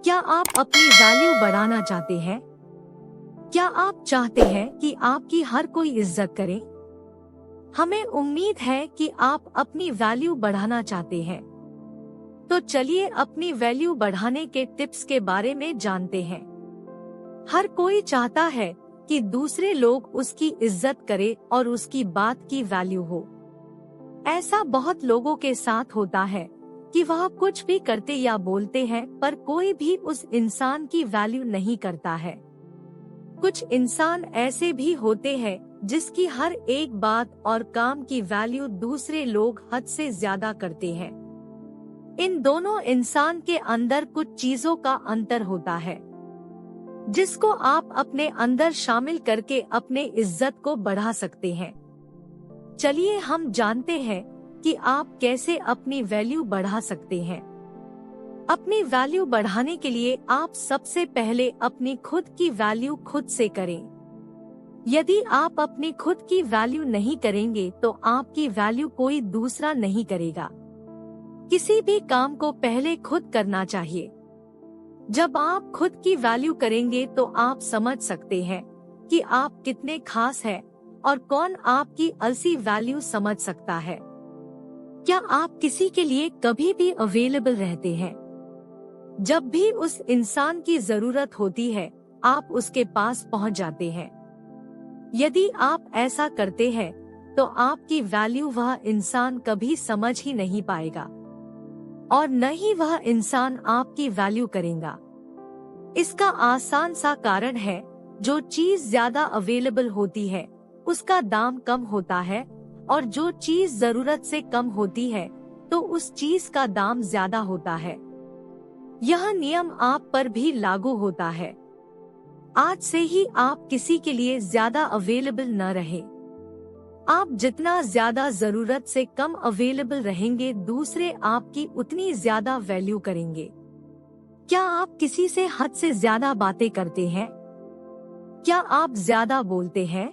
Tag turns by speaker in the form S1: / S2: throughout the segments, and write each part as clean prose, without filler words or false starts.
S1: क्या आप अपनी वैल्यू बढ़ाना चाहते हैं? क्या आप चाहते हैं कि आपकी हर कोई इज्जत करे? हमें उम्मीद है कि आप अपनी वैल्यू बढ़ाना चाहते हैं। तो चलिए अपनी वैल्यू बढ़ाने के टिप्स के बारे में जानते हैं। हर कोई चाहता है कि दूसरे लोग उसकी इज्जत करे और उसकी बात की वैल्यू हो। ऐसा बहुत लोगों के साथ होता है कि वह कुछ भी करते या बोलते हैं पर कोई भी उस इंसान की वैल्यू नहीं करता है। कुछ इंसान ऐसे भी होते हैं जिसकी हर एक बात और काम की वैल्यू दूसरे लोग हद से ज्यादा करते हैं। इन दोनों इंसान के अंदर कुछ चीजों का अंतर होता है जिसको आप अपने अंदर शामिल करके अपने इज्जत को बढ़ा सकते हैं। चलिए हम जानते हैं कि आप कैसे अपनी वैल्यू बढ़ा सकते हैं। अपनी वैल्यू बढ़ाने के लिए आप सबसे पहले अपनी खुद की वैल्यू खुद से करें। यदि आप अपनी खुद की वैल्यू नहीं करेंगे तो आपकी वैल्यू कोई दूसरा नहीं करेगा। किसी भी काम को पहले खुद करना चाहिए। जब आप खुद की वैल्यू करेंगे तो आप समझ सकते हैं कि आप कितने खास हैं और कौन आपकी असली वैल्यू समझ सकता है। क्या आप किसी के लिए कभी भी अवेलेबल रहते हैं? जब भी उस इंसान की जरूरत होती है आप उसके पास पहुंच जाते हैं। यदि आप ऐसा करते हैं तो आपकी वैल्यू वह इंसान कभी समझ ही नहीं पाएगा और न ही वह इंसान आपकी वैल्यू करेगा। इसका आसान सा कारण है, जो चीज ज्यादा अवेलेबल होती है उसका दाम कम होता है और जो चीज जरूरत से कम होती है तो उस चीज का दाम ज्यादा होता है। यह नियम आप पर भी लागू होता है। आज से ही आप किसी के लिए ज्यादा अवेलेबल न रहे। आप जितना ज्यादा जरूरत से कम अवेलेबल रहेंगे दूसरे आपकी उतनी ज्यादा वैल्यू करेंगे। क्या आप किसी से हद से ज्यादा बातें करते हैं? क्या आप ज्यादा बोलते हैं?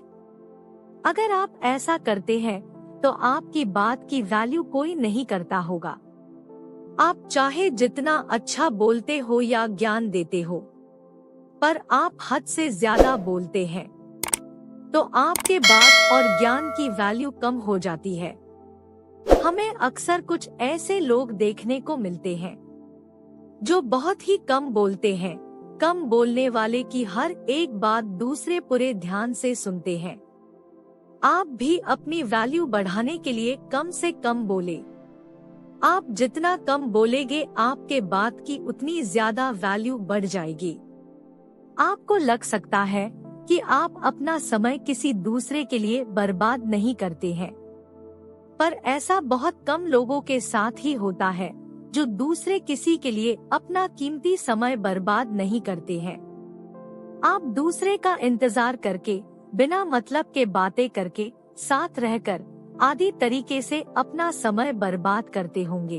S1: अगर आप ऐसा करते हैं तो आपकी बात की वैल्यू कोई नहीं करता होगा। आप चाहे जितना अच्छा बोलते हो या ज्ञान देते हो, पर आप हद से ज्यादा बोलते हैं तो आपके बात और ज्ञान की वैल्यू कम हो जाती है। हमें अक्सर कुछ ऐसे लोग देखने को मिलते हैं जो बहुत ही कम बोलते हैं। कम बोलने वाले की हर एक बात दूसरे पूरे ध्यान से सुनते हैं। आप भी अपनी वैल्यू बढ़ाने के लिए कम से कम बोले। आप जितना कम बोलेंगे आपके बात की उतनी ज्यादा वैल्यू बढ़ जाएगी। आपको लग सकता है कि आप अपना समय किसी दूसरे के लिए बर्बाद नहीं करते हैं, पर ऐसा बहुत कम लोगों के साथ ही होता है जो दूसरे किसी के लिए अपना कीमती समय बर्बाद नहीं करते हैं। आप दूसरे का इंतजार करके, बिना मतलब के बातें करके, साथ रहकर आदि तरीके से अपना समय बर्बाद करते होंगे।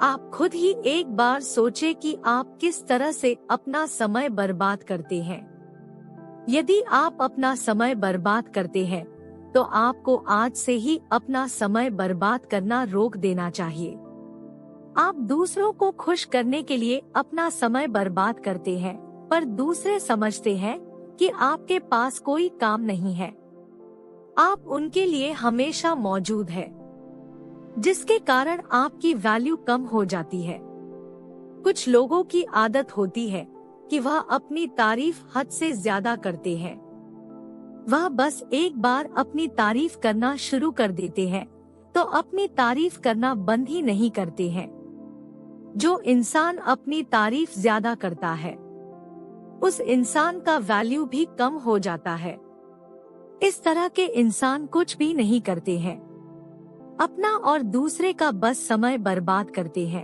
S1: आप खुद ही एक बार सोचें कि आप किस तरह से अपना समय बर्बाद करते हैं। यदि आप अपना समय बर्बाद करते हैं तो आपको आज से ही अपना समय बर्बाद करना रोक देना चाहिए। आप दूसरों को खुश करने के लिए अपना समय बर्बाद करते हैं, पर दूसरे समझते हैं कि आपके पास कोई काम नहीं है। आप उनके लिए हमेशा मौजूद है, जिसके कारण आपकी वैल्यू कम हो जाती है। कुछ लोगों की आदत होती है कि वह अपनी तारीफ हद से ज्यादा करते हैं। वह बस एक बार अपनी तारीफ करना शुरू कर देते हैं तो अपनी तारीफ करना बंद ही नहीं करते हैं। जो इंसान अपनी तारीफ ज्यादा करता है उस इंसान का वैल्यू भी कम हो जाता है। इस तरह के इंसान कुछ भी नहीं करते हैं, अपना और दूसरे का बस समय बर्बाद करते हैं।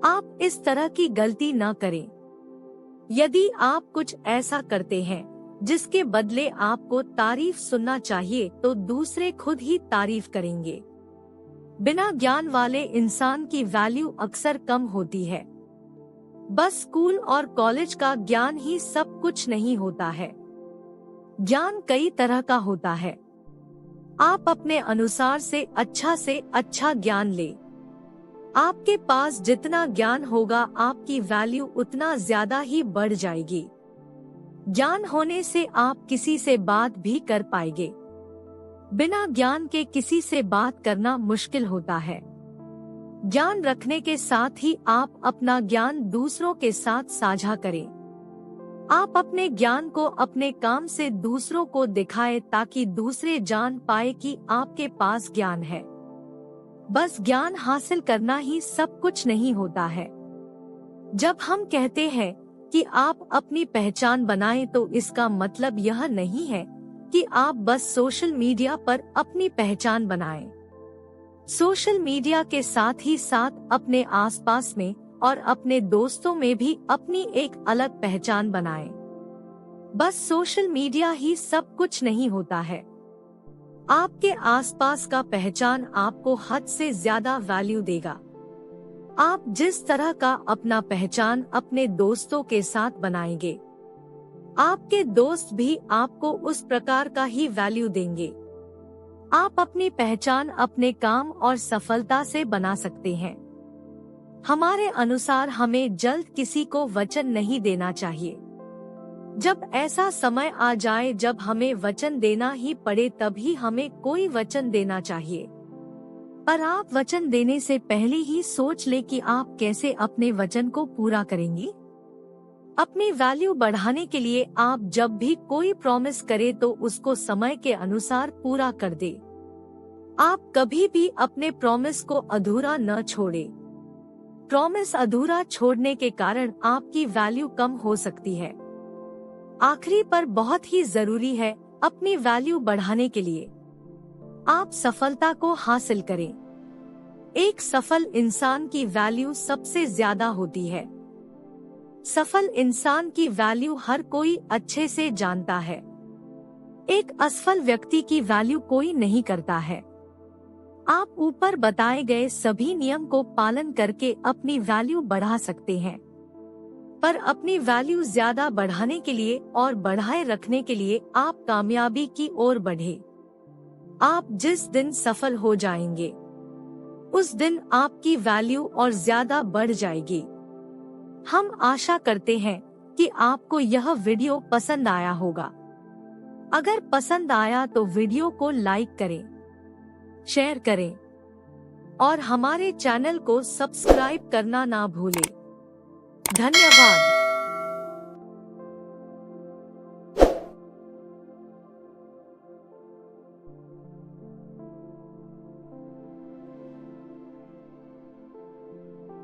S1: आप इस तरह की गलती न करें। यदि आप कुछ ऐसा करते हैं जिसके बदले आपको तारीफ सुनना चाहिए तो दूसरे खुद ही तारीफ करेंगे। बिना ज्ञान वाले इंसान की वैल्यू अक्सर कम होती है। बस स्कूल और कॉलेज का ज्ञान ही सब कुछ नहीं होता है। ज्ञान कई तरह का होता है। आप अपने अनुसार से अच्छा ज्ञान ले। आपके पास जितना ज्ञान होगा आपकी वैल्यू उतना ज्यादा ही बढ़ जाएगी। ज्ञान होने से आप किसी से बात भी कर पाएंगे। बिना ज्ञान के किसी से बात करना मुश्किल होता है। ज्ञान रखने के साथ ही आप अपना ज्ञान दूसरों के साथ साझा करें। आप अपने ज्ञान को अपने काम से दूसरों को दिखाएं ताकि दूसरे जान पाए कि आपके पास ज्ञान है। बस ज्ञान हासिल करना ही सब कुछ नहीं होता है। जब हम कहते हैं कि आप अपनी पहचान बनाएं तो इसका मतलब यह नहीं है कि आप बस सोशल मीडिया पर अपनी पहचान बनाएं। सोशल मीडिया के साथ ही साथ अपने आसपास में और अपने दोस्तों में भी अपनी एक अलग पहचान बनाएं। बस सोशल मीडिया ही सब कुछ नहीं होता है। आपके आसपास का पहचान आपको हद से ज्यादा वैल्यू देगा। आप जिस तरह का अपना पहचान अपने दोस्तों के साथ बनाएंगे, आपके दोस्त भी आपको उस प्रकार का ही वैल्यू देंगे। आप अपनी पहचान अपने काम और सफलता से बना सकते हैं। हमारे अनुसार हमें जल्द किसी को वचन नहीं देना चाहिए। जब ऐसा समय आ जाए जब हमें वचन देना ही पड़े तभी हमें कोई वचन देना चाहिए। पर आप वचन देने से पहले ही सोच ले कि आप कैसे अपने वचन को पूरा करेंगी। अपनी वैल्यू बढ़ाने के लिए आप जब भी कोई प्रॉमिस करे तो उसको समय के अनुसार पूरा कर दे। आप कभी भी अपने प्रॉमिस को अधूरा न छोड़े। प्रॉमिस अधूरा छोड़ने के कारण आपकी वैल्यू कम हो सकती है। आखिरी पर बहुत ही जरूरी है अपनी वैल्यू बढ़ाने के लिए आप सफलता को हासिल करें। एक सफल इंसान की वैल्यू सबसे ज्यादा होती है। सफल इंसान की वैल्यू हर कोई अच्छे से जानता है। एक असफल व्यक्ति की वैल्यू कोई नहीं करता है। आप ऊपर बताए गए सभी नियम को पालन करके अपनी वैल्यू बढ़ा सकते हैं। पर अपनी वैल्यू ज्यादा बढ़ाने के लिए और बढ़ाए रखने के लिए आप कामयाबी की ओर बढ़े। आप जिस दिन सफल हो जाएंगे उस दिन आपकी वैल्यू और ज्यादा बढ़ जाएगी। हम आशा करते हैं कि आपको यह वीडियो पसंद आया होगा। अगर पसंद आया तो वीडियो को लाइक करें, शेयर करें और हमारे चैनल को सब्सक्राइब करना ना भूलें। धन्यवाद।